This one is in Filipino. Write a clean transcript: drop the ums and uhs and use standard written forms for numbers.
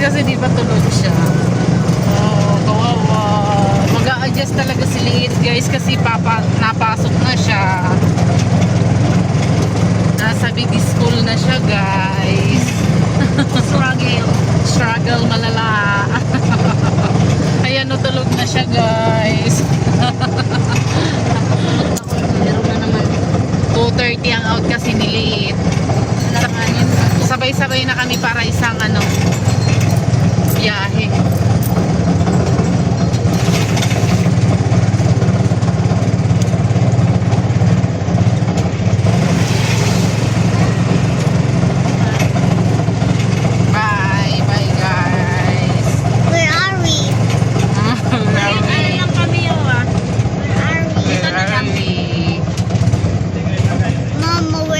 kasi di ba tulog siya. Oh, kawawa. Mag-a-adjust talaga si Liit guys kasi napasok na siya. Nasa big school na siya guys. Struggle malala. Ayan, tulog na siya guys. Meron na naman. 2:30 ang out kasi ni Liit. Sabay-sabay na kami para isang biyahe.